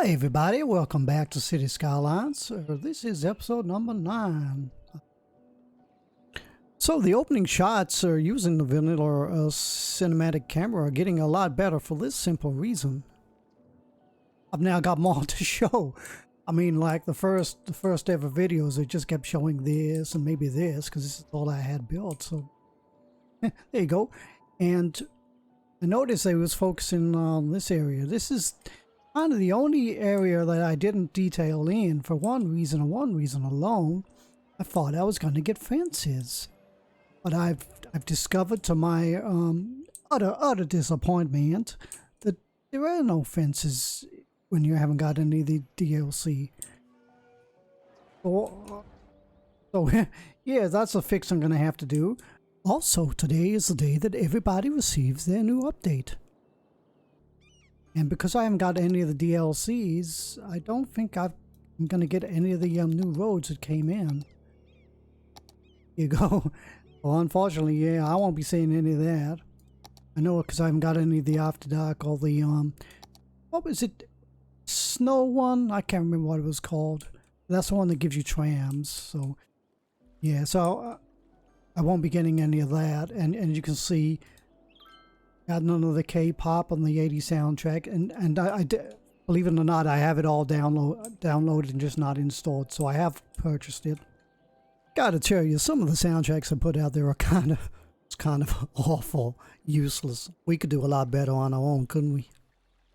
Hi everybody, welcome back to Cities Skylines. This is episode number 9. So the opening shots are using the vanilla cinematic camera are getting a lot better for this simple reason. I've now got more to show. I mean, like the first ever videos, they just kept showing this and maybe this because this is all I had built. So there you go. And I noticed I was focusing on this area. This is kind of the only area that I didn't detail in for one reason and one reason alone. I thought I was going to get fences, but I've discovered to my utter disappointment that there are no fences when you haven't got any of the DLC. So yeah, that's a fix I'm going to have to do. Also, today is the day that everybody receives their new update. And because I haven't got any of the DLCs, I don't think I'm going to get any of the new roads that came in. Here you go. Well, unfortunately, yeah, I won't be seeing any of that. I know it because I haven't got any of the After Dark or the, what was it? Snow one? I can't remember what it was called. That's the one that gives you trams. So, yeah, so I won't be getting any of that. And you can see, got none of the K-pop on the 80s soundtrack, and I believe it or not, I have it all downloaded and just not installed, so I have purchased it. Gotta tell you, some of the soundtracks I put out there are kind of awful, useless. We could do a lot better on our own, couldn't we?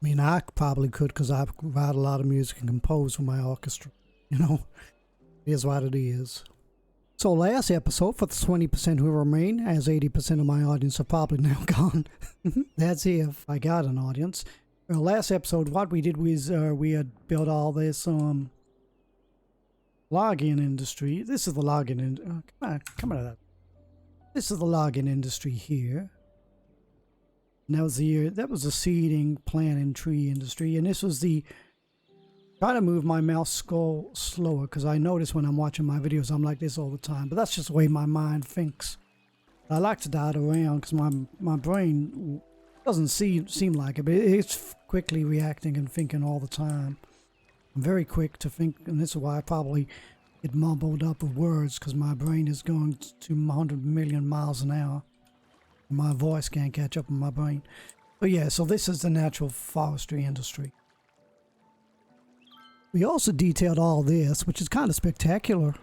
I mean, I probably could, because I write a lot of music and compose for my orchestra. You know, it is what it is. So last episode, for the 20% who remain, as 80% of my audience are probably now gone. That's if I got an audience. Last episode, what we did was we had built all this login industry. This is the login come on that. This is the login industry here. And that was the seeding, planting, tree industry, and this was the. Try to move my mouse scroll slower because I notice when I'm watching my videos I'm like this all the time, but that's just the way my mind thinks. I like to dart around because my brain doesn't seem like it, but it's quickly reacting and thinking all the time. I'm very quick to think, and this is why I probably get mumbled up with words, because my brain is going to 100 million miles an hour. My voice can't catch up with my brain. But yeah, so this is the natural forestry industry. We also detailed all this, which is kind of spectacular.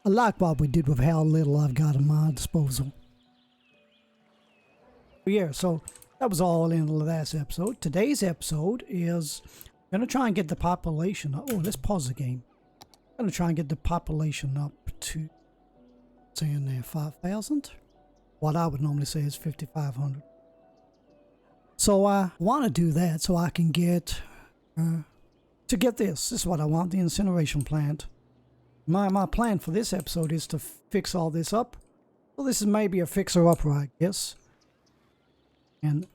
I like what we did with how little I've got at my disposal. But yeah, so that was all in the last episode. Today's episode is I'm going to try and get the population up. Oh, let's pause the game. I'm going to try and get the population up to, say in there, 5,000. What I would normally say is 5,500. So I want to do that so I can get... to get this is what I want, the incineration plant. My plan for this episode is to fix all this up. Well, this is maybe a fixer-upper, I guess. And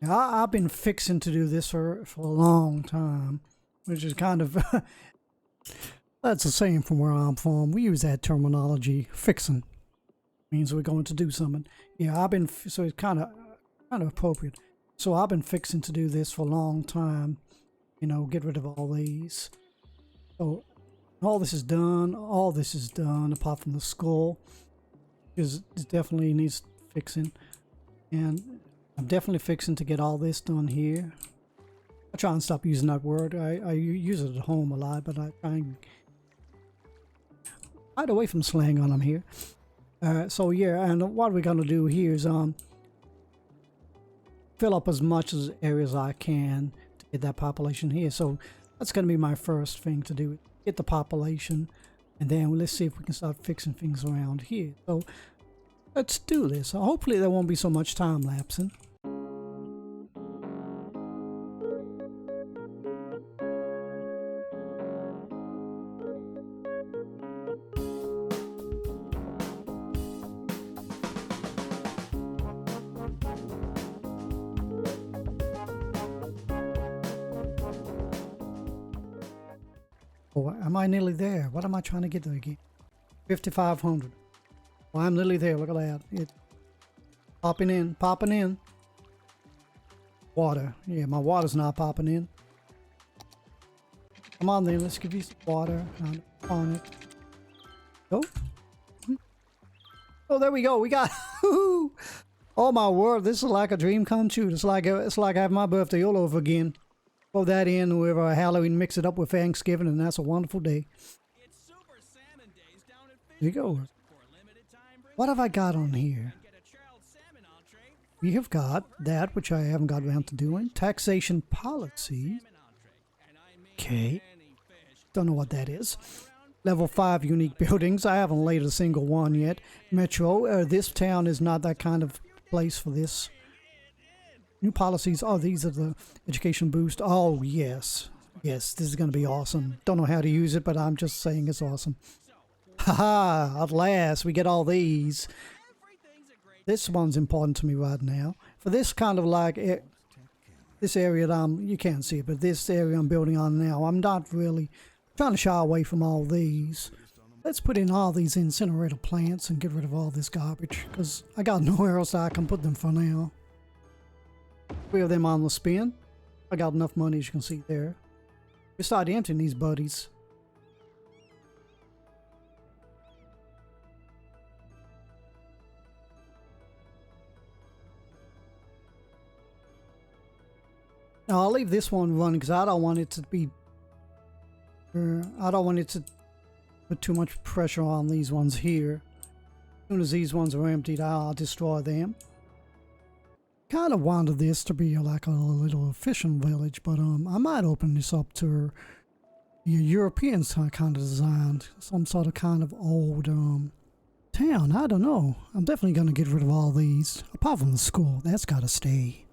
I've been fixing to do this for a long time, which is kind of... that's the same from where I'm from. We use that terminology, fixing. Means we're going to do something. Yeah, so it's kind of appropriate. So I've been fixing to do this for a long time. You know, get rid of all these. So all this is done. All this is done apart from the skull, because it definitely needs fixing. And I'm definitely fixing to get all this done here. I try and stop using that word. I use it at home a lot, but I try and hide away from slang on them here. So yeah, and what we're gonna do here is fill up as much as areas I can. Get that population here. So that's going to be my first thing to do, get the population, and then let's see if we can start fixing things around here. So let's do this. Hopefully there won't be so much time lapsing. Oh, am I nearly there? What am I trying to get to again? 5,500. Well, I'm nearly there. Look at that. It popping in. Water. Yeah, my water's not popping in. Come on then, let's give you some water on it. Go. Oh, there we go. We got. Oh my word! This is like a dream come true. It's like having my birthday all over again. Throw that in with Halloween, mix it up with Thanksgiving, and that's a wonderful day. There you go. What have I got on here? We have got that, which I haven't got around to doing. Taxation policy. Okay. Don't know what that is. Level 5 unique buildings. I haven't laid a single one yet. Metro. This town is not that kind of place for this. New policies. Oh, these are the education boost. Oh, yes. Yes, this is going to be awesome. Don't know how to use it, but I'm just saying it's awesome. Haha, at last we get all these. This one's important to me right now. For this kind of like, this area that you can't see it, but this area I'm building on now, I'm not really trying to shy away from all these. Let's put in all these incinerator plants and get rid of all this garbage, because I got nowhere else I can put them for now. 3 of them on the spin. I got enough money, as you can see there. We start emptying these buddies. Now I'll leave this one running because I don't want it to be. I don't want it to put too much pressure on these ones here. As soon as these ones are emptied, I'll destroy them. Kind of wanted this to be like a little fishing village, but I might open this up to European kind of design, some sort of kind of old town. I don't know. I'm definitely going to get rid of all these, apart from the school. That's got to stay.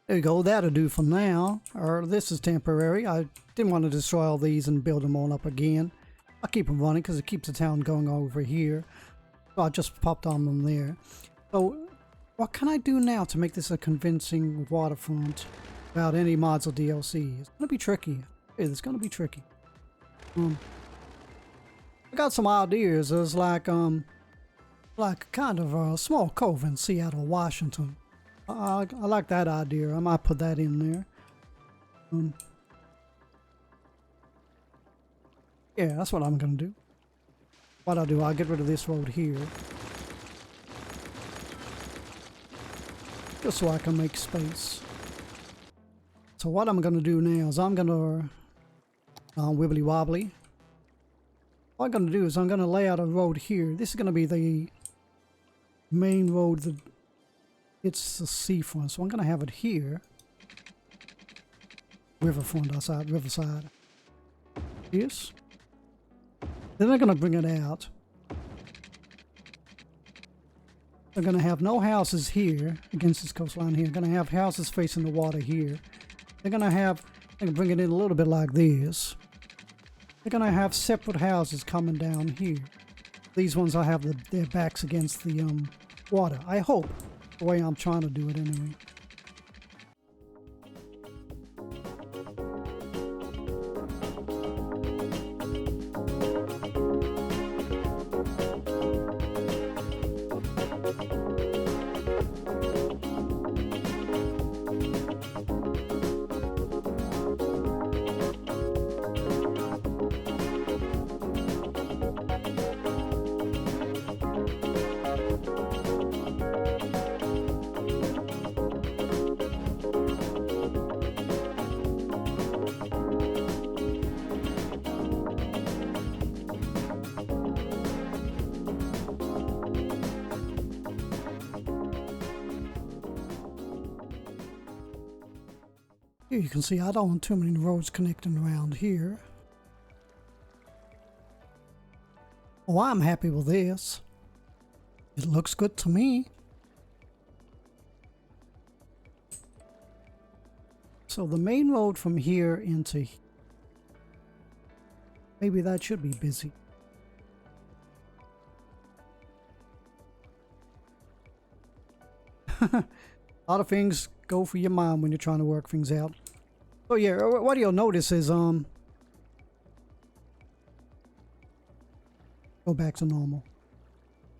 There you go, that'll do for now. Or this is temporary. I didn't want to destroy all these and build them all up again. I'll keep them running because it keeps the town going over here. So I just popped on them there. So what can I do now to make this a convincing waterfront without any mods or DLC? It's going to be tricky. It's going to be tricky. I got some ideas. There's like kind of a small cove in Seattle, Washington. I like that idea. I might put that in there. Yeah, that's what I'm gonna do. What I'll do, I'll get rid of this road here, just so I can make space. So what I'm gonna do now is I'm gonna wibbly wobbly. What I'm gonna do is I'm gonna lay out a road here. This is gonna be the main road that it's the seafront, so I'm gonna have it here. Riverfront outside, riverside. Yes. Then I'm gonna bring it out. I'm gonna have no houses here against this coastline here. I'm gonna have houses facing the water here. They're gonna have, I can bring it in a little bit like this. They're gonna have separate houses coming down here. These ones I have their backs against the water. I hope. The way I'm trying to do it anyway. Here you can see I don't want too many roads connecting around here. Oh, I'm happy with this. It looks good to me. So the main road from here into... maybe that should be busy. A lot of things go for your mind when you're trying to work things out. So yeah, what you'll notice is go back to normal.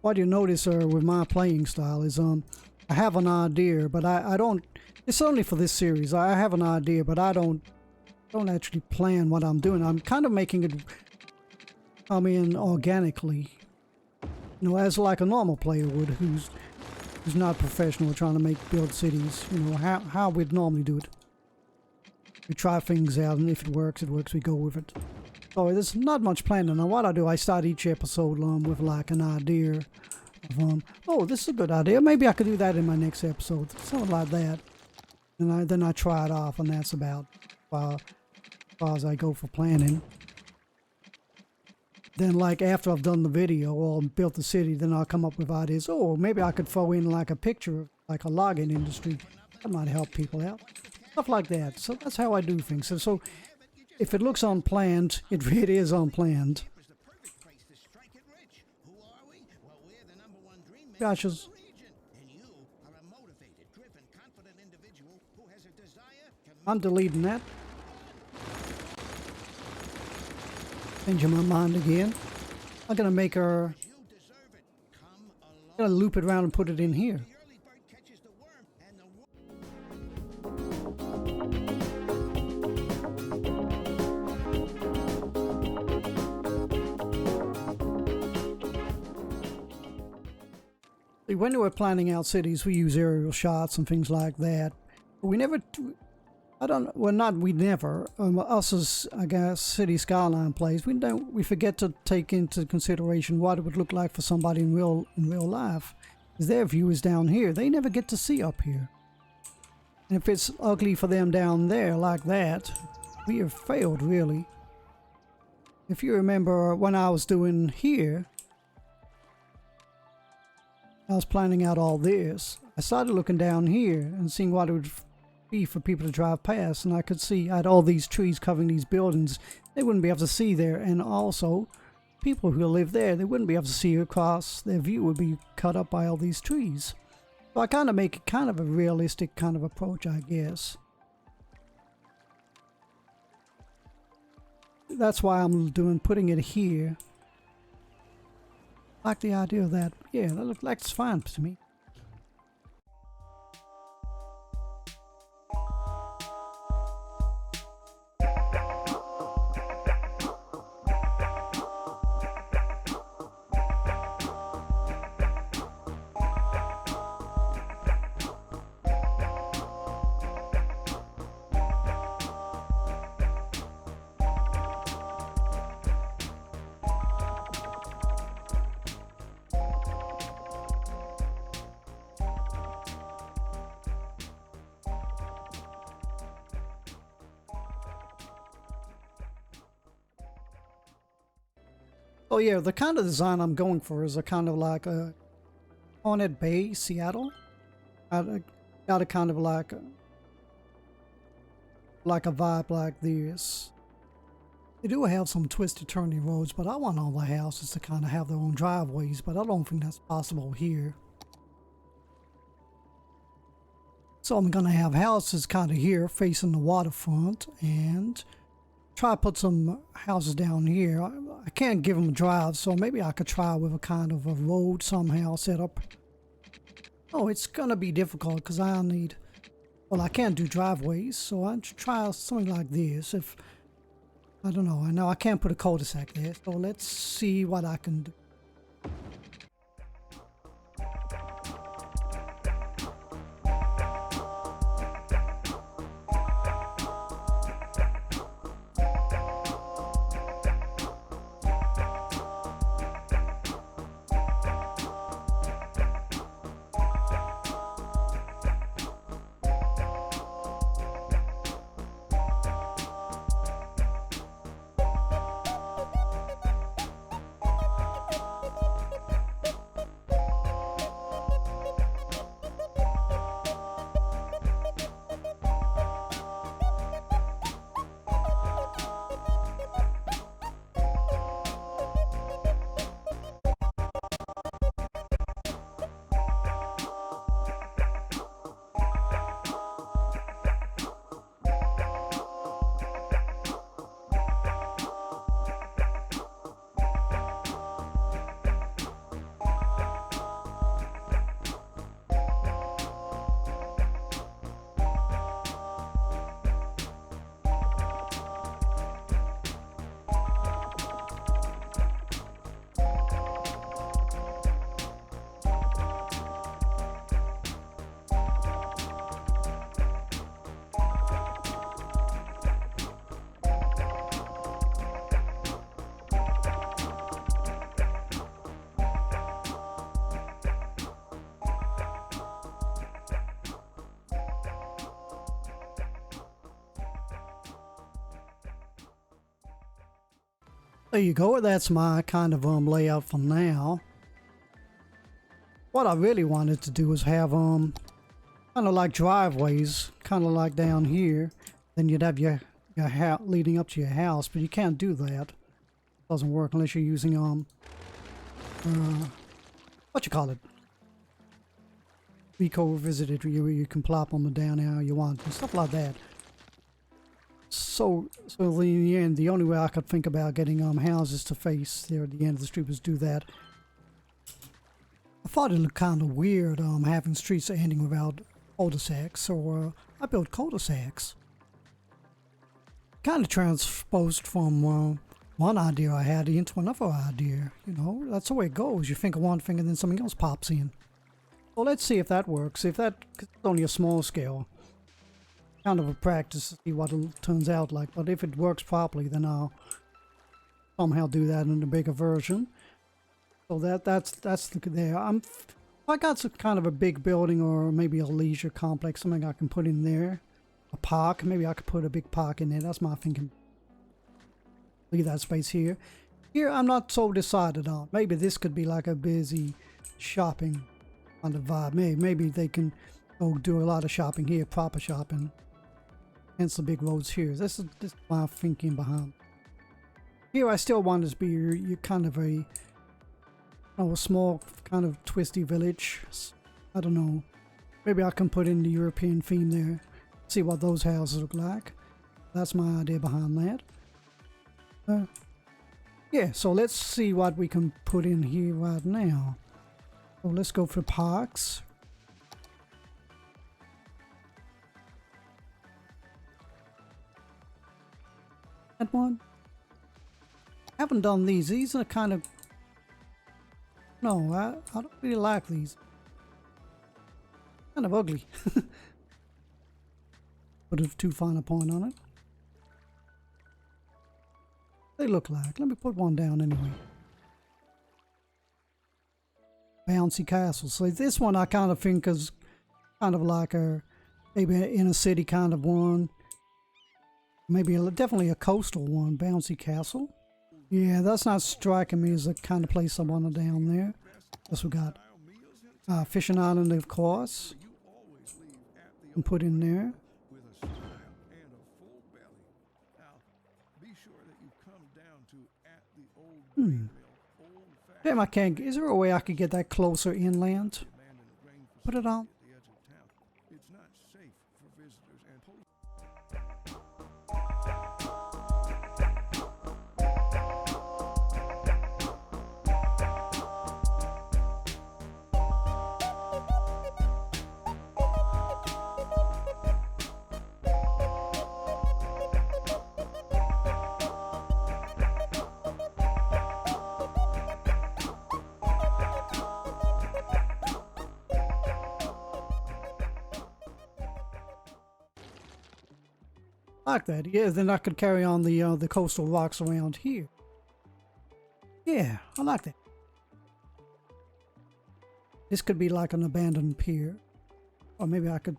What you notice with my playing style is I have an idea, but I don't. It's only for this series. I have an idea, but I don't actually plan what I'm doing. I'm kind of making it come in organically, you know, as like a normal player would, who's not professional, trying to build cities. You know how we'd normally do it. We try things out, and if it works, we go with it. So there's not much planning. Now what I do, I start each episode with like an idea of oh, this is a good idea. Maybe I could do that in my next episode, something like that. And then I try it off, and that's about as far as I go for planning. Then, like after I've done the video or built the city, then I'll come up with ideas. Oh, maybe I could throw in like a picture of like a logging industry. That might help people out. Stuff like that. So that's how I do things. So if it looks unplanned, it really is unplanned. Gotcha. I'm deleting that. Changing my mind again. I'm gonna make her. I'm gonna loop it around and put it in here. When we were planning out cities, we use aerial shots and things like that. But we never. Us as, I guess, City Skyline plays, we forget to take into consideration what it would look like for somebody in real life. Because their view is down here. They never get to see up here. And if it's ugly for them down there like that, we have failed, really. If you remember when I was doing here, I was planning out all this. I started looking down here and seeing what it would be for people to drive past, and I could see I had all these trees covering these buildings. They wouldn't be able to see there, and also people who live there, they wouldn't be able to see across. Their view would be cut up by all these trees. So I kind of make it kind of a realistic kind of approach, I guess. That's why I'm putting it here. I like the idea of that. Yeah, that looks like it's fine to me. Oh yeah, the kind of design I'm going for is a kind of like a Haunted Bay, Seattle. I got a kind of like a vibe like this. They do have some twisted turning roads, but I want all the houses to kind of have their own driveways, but I don't think that's possible here. So I'm gonna have houses kind of here facing the waterfront, and try to put some houses down here. I can't give them a drive, so maybe I could try with a kind of a road somehow set up. Oh, it's gonna be difficult because I'll need, well, I can't do driveways, so I'll try something like this. If I don't know, I know I can't put a cul-de-sac there, so let's see what I can do. There you go. That's my kind of layout for now. What I really wanted to do was have kind of like driveways, kind of like down here. Then you'd have your house leading up to your house, but you can't do that. It doesn't work unless you're using what you call it? Eco visited, where you can plop them down how you want and stuff like that. So in the end, the only way I could think about getting houses to face there at the end of the street was do that. I thought it looked kind of weird having streets ending without cul-de-sacs, so I built cul-de-sacs. Kind of transposed from one idea I had into another idea. You know, that's the way it goes. You think of one thing and then something else pops in. Well, let's see if that works. If that, 'cause it's only a small scale. Kind of a practice to see what it turns out like. But if it works properly, then I'll somehow do that in a bigger version. So that's there. I got some kind of a big building or maybe a leisure complex, something I can put in there. A park, maybe I could put a big park in there. That's my thinking. Leave that space here. Here I'm not so decided on. Maybe this could be like a busy shopping kind of vibe. Maybe they can go do a lot of shopping here, proper shopping. Hence the big roads here. This is my thinking behind. Here I still want it to be your kind of a small kind of twisty village. I don't know. Maybe I can put in the European theme there. See what those houses look like. That's my idea behind that. Yeah, so let's see what we can put in here right now. So let's go for parks. That one. I haven't done these. These are kind of... No, I don't really like these. Kind of ugly. Put a too fine a point on it. They look like. Let me put one down anyway. Bouncy castle. So this one I kind of think is kind of like a maybe an inner city kind of one. Maybe definitely a coastal one. Bouncy castle. Yeah, that's not striking me as the kind of place I want down there. Plus we got Fishing Island, of course. And put in there. Damn, I can't. Is there a way I could get that closer inland? Put it on. Like that. Yeah, then I could carry on the coastal rocks around here. Yeah, I like that. This could be like an abandoned pier. Or maybe I could...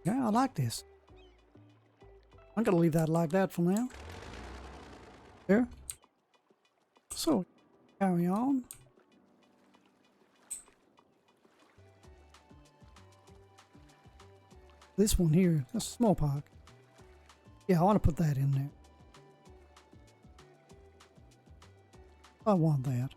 Yeah, I like this. I'm gonna leave that like that for now. There. So, carry on. This one here, that's a small park. Yeah, I want to put that in there. I want that.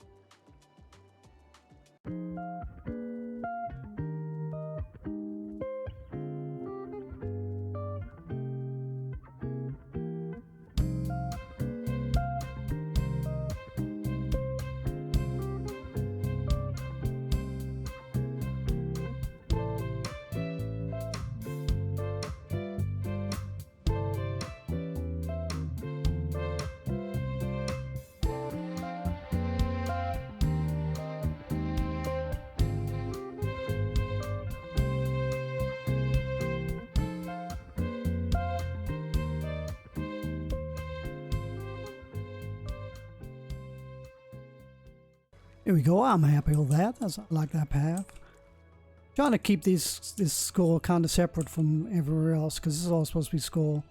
Here we go. I'm happy with that. I like that path. Trying to keep this skull kind of separate from everywhere else because this is all supposed to be skull.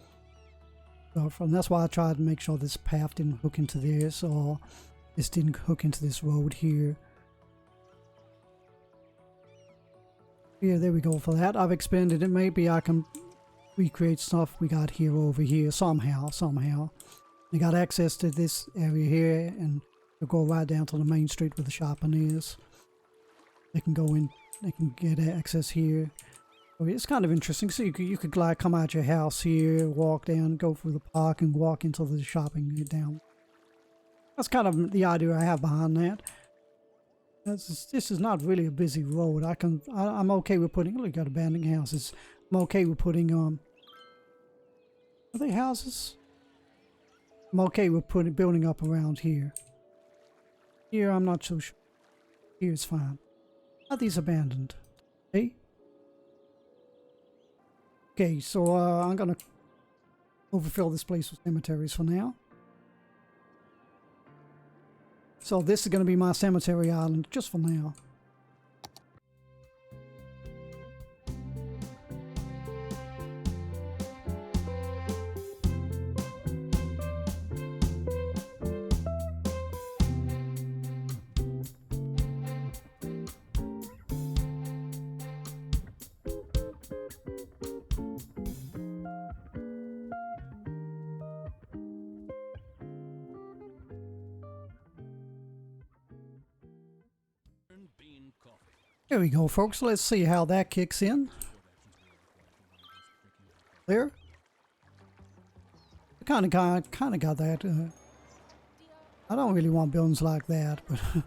stuff. And that's why I tried to make sure this path didn't hook into this, or this didn't hook into this road here. Yeah, there we go for that. I've expanded it. Maybe I can recreate stuff we got here over here somehow. We got access to this area here, and they'll go right down to the main street where the shopping is. They can go in, they can get access here. So it's kind of interesting. So you could like come out your house here, walk down, go through the park, and walk into the shopping down. That's kind of the idea I have behind that. This is not really a busy road. I'm okay with putting, look, got abandoned houses. I'm okay with putting, are they houses? I'm okay with building up around here. Here, I'm not so sure. Here's fine. Are these abandoned? Hey? Okay, so I'm gonna overfill this place with cemeteries for now. So this is gonna be my cemetery island just for now. Here we go, folks. Let's see how that kicks in. There. Kind of got that. I don't really want buildings like that, but I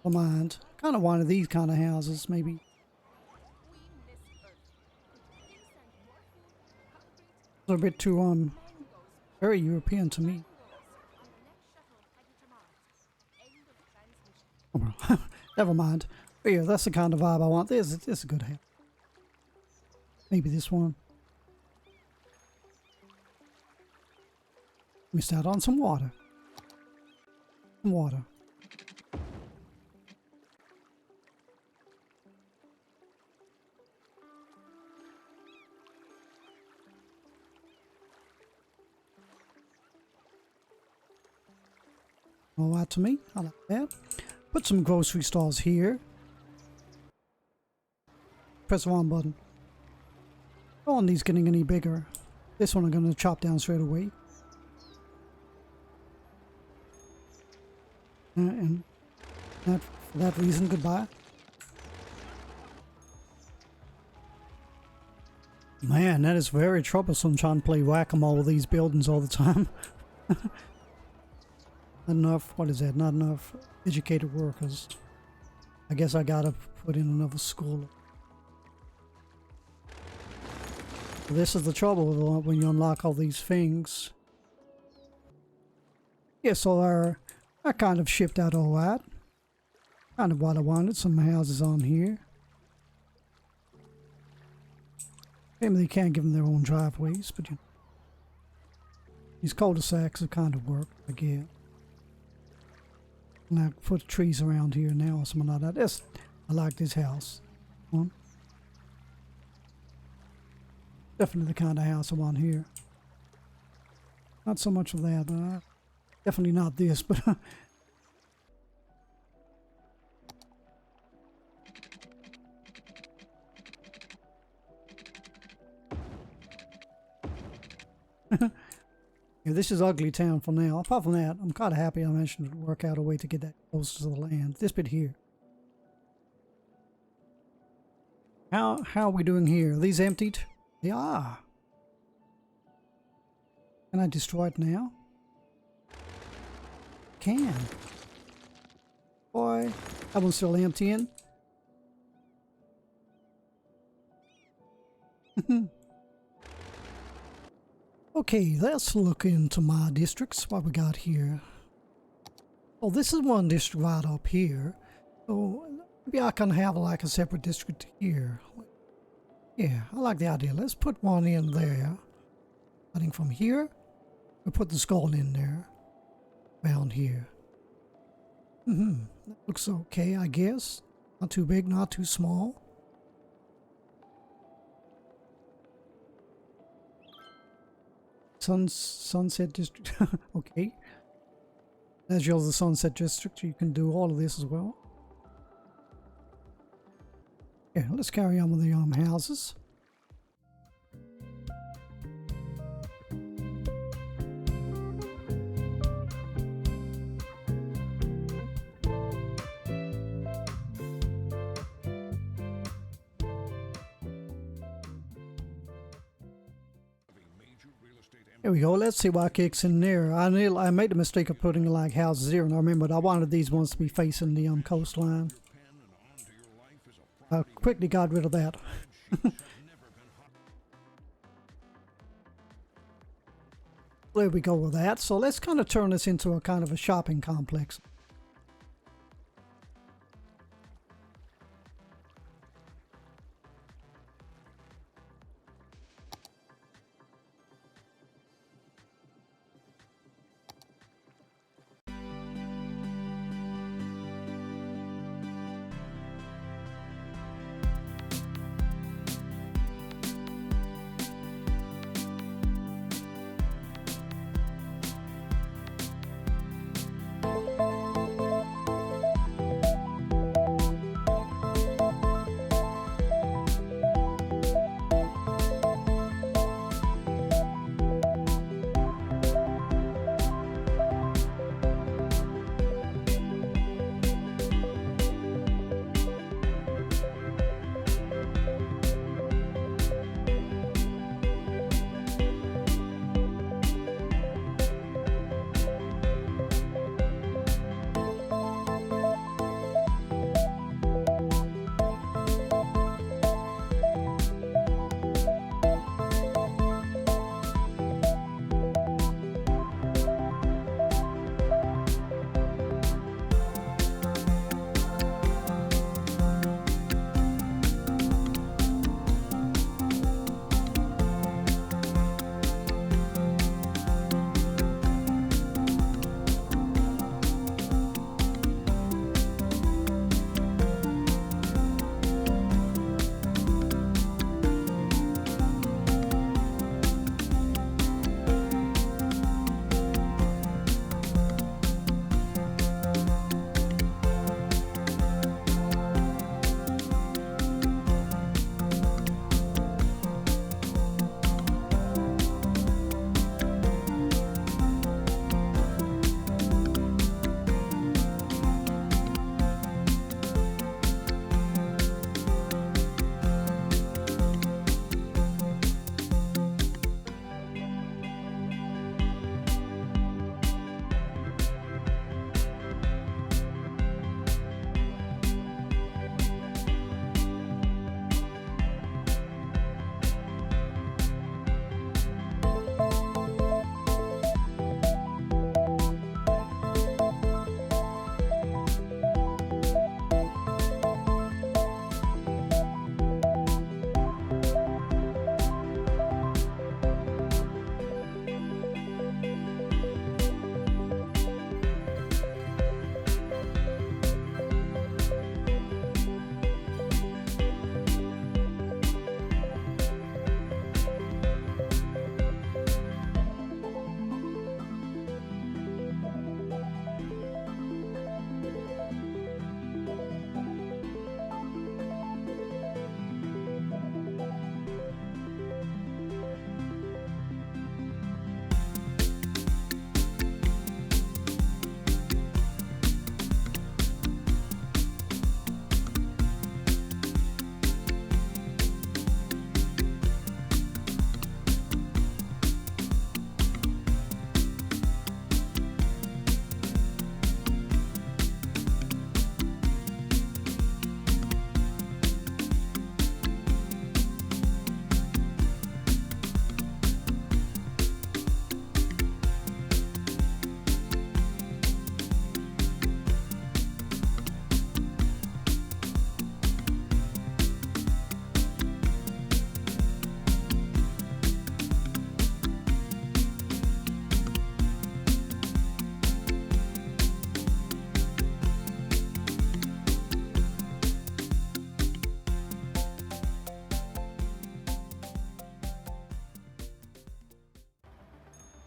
don't mind. Kind of wanted these kind of houses, maybe. A bit too very European to me. Oh, well. Never mind. But yeah, that's the kind of vibe I want. This is a good house. Maybe this one. Missed out on some water. Some water. All right to me. I like that. Put some grocery stores here. Press the wrong button. No one these getting any bigger. This one I'm going to chop down straight away. And for that reason, goodbye. Man, that is very troublesome trying to play whack-a-mole with these buildings all the time. Not enough, what is that? Not enough educated workers. I guess I gotta put in another school. This is the trouble when you unlock all these things. Yeah, so I kind of shipped out all that. Kind of what I wanted. Some houses on here. Maybe they can't give them their own driveways, but you know, these cul-de-sacs have kind of worked, I guess. And I put trees around here now or something like that. I like this house. Definitely the kind of house I want here. Not so much of that, but definitely not this, but yeah, this is ugly town for now. Apart from that, I'm kind of happy I managed to work out a way to get that close to the land. This bit here. How are we doing here? Are these emptied? They are. Can I destroy it now? Can. Boy, that one's still emptying. Okay, let's look into my districts. What we got here? Oh, this is one district right up here. So maybe I can have like a separate district here. Yeah, I like the idea. Let's put one in there. Starting from here, we put the skull in there. Down here. That looks okay, I guess. Not too big, not too small. Sunset District. Okay. As you're the Sunset District, you can do all of this as well. Yeah, let's carry on with the houses. Here we go. Let's see what kicks in there. I made the mistake of putting like houses here, and I remembered I wanted these ones to be facing the coastline. I quickly got rid of that. There we go with that. So let's kind of turn this into a kind of a shopping complex.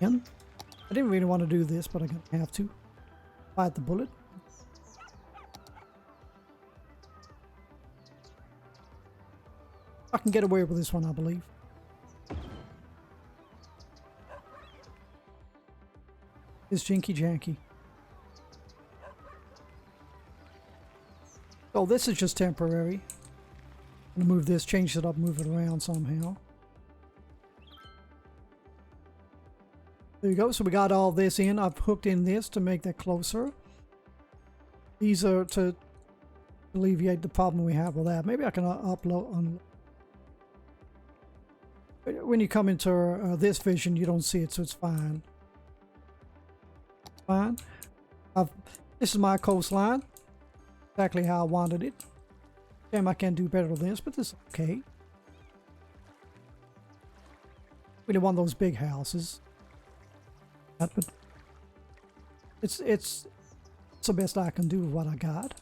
And I didn't really want to do this, but I'm gonna have to. Bite the bullet. I can get away with this one, I believe. It's jinky janky. So this is just temporary. I'm gonna move this, change it up, move it around somehow. There you go. So we got all this in. I've hooked in this to make that closer. These are to alleviate the problem we have with that. Maybe I can upload. When you come into this vision, you don't see it, so it's fine. It's fine. This is my coastline. Exactly how I wanted it. Damn, I can't do better than this, but this is okay. We don't want those big houses. But it's the best I can do with what I got.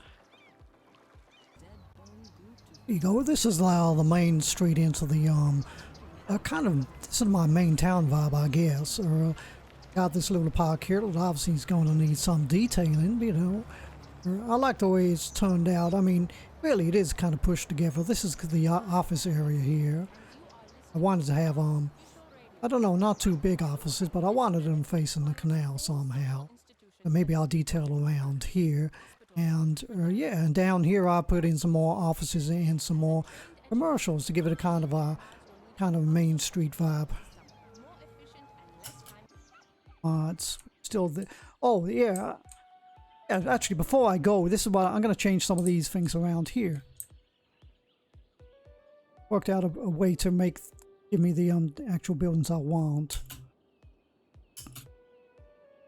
There you go. This is the main street into the this is my main town vibe, I guess. Got this little park here that obviously is going to need some detailing, you know. I like the way it's turned out. I mean, really, it is kind of pushed together. This is the office area here. I wanted to have I don't know, not too big offices, but I wanted them facing the canal somehow. And maybe I'll detail around here. And yeah, and down here I'll put in some more offices and some more commercials to give it a kind of Main Street vibe. It's still the, oh yeah. Yeah, actually, before I go, this is what I'm going to change some of these things around here. Worked out a way to give me the actual buildings I want.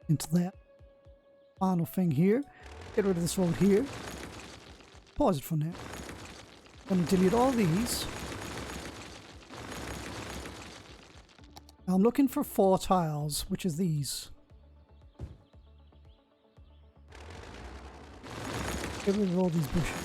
Into that final thing here. Get rid of this road here. Pause it for now. I'm going to delete all these. I'm looking for 4 tiles, which is these. Get rid of all these bushes.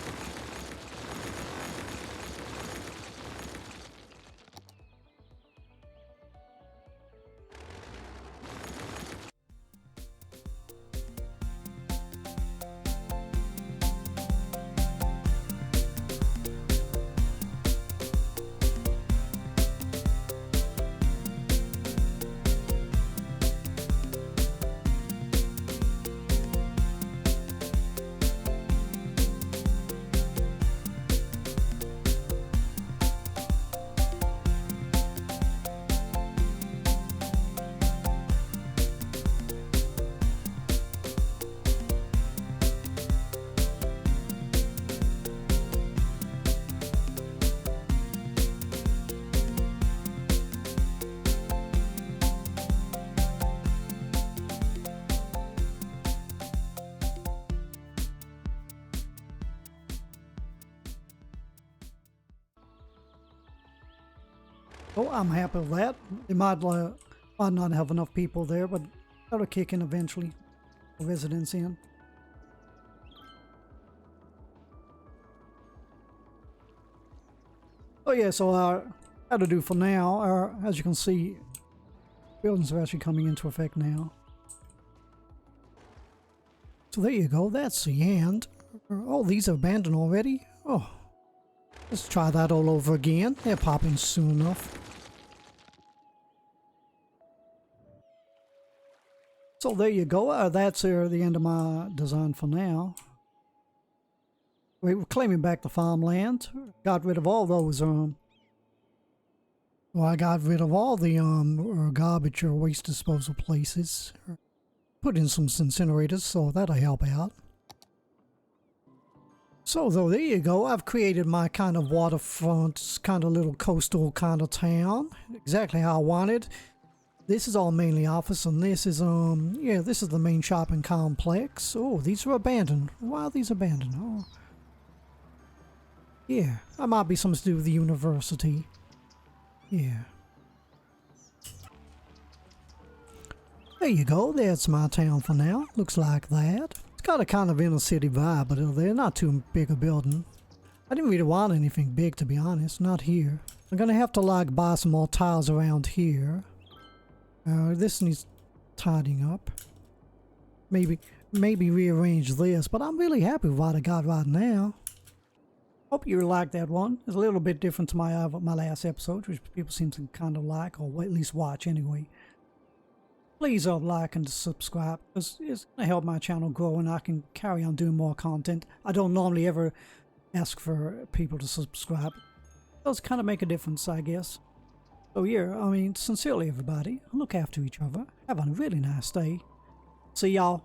Oh, I'm happy with that. It might not have enough people there, but that'll kick in eventually. Residents in. Oh yeah, so that'll do for now. As you can see, buildings are actually coming into effect now. So there you go. That's the end. Oh, these are abandoned already? Oh. Let's try that all over again. They're popping soon enough. So there you go. That's the end of my design for now. We're claiming back the farmland. Got rid of all those well, I got rid of all the garbage or waste disposal places. Put in some incinerators, so that'll help out. So though, there you go. I've created my kind of waterfront, kind of little coastal kind of town. Exactly how I wanted. This is all mainly office, and this is yeah, this is the main shopping complex. Oh, these are abandoned. Why are these abandoned? Oh, yeah, that might be something to do with the university. Yeah. There you go. That's my town for now. Looks like that. It's got a kind of inner city vibe, but they're not too big a building. I didn't really want anything big, to be honest. Not here. I'm gonna have to like buy some more tiles around here. This needs tidying up. Maybe rearrange this, but I'm really happy with what I got right now. Hope you like that one. It's a little bit different to my last episode, which people seem to kind of like, or at least watch anyway. Please like and subscribe, because it's going to help my channel grow and I can carry on doing more content. I don't normally ever ask for people to subscribe. It does kind of make a difference, I guess. So yeah, I mean, sincerely everybody, look after each other. Have a really nice day. See y'all.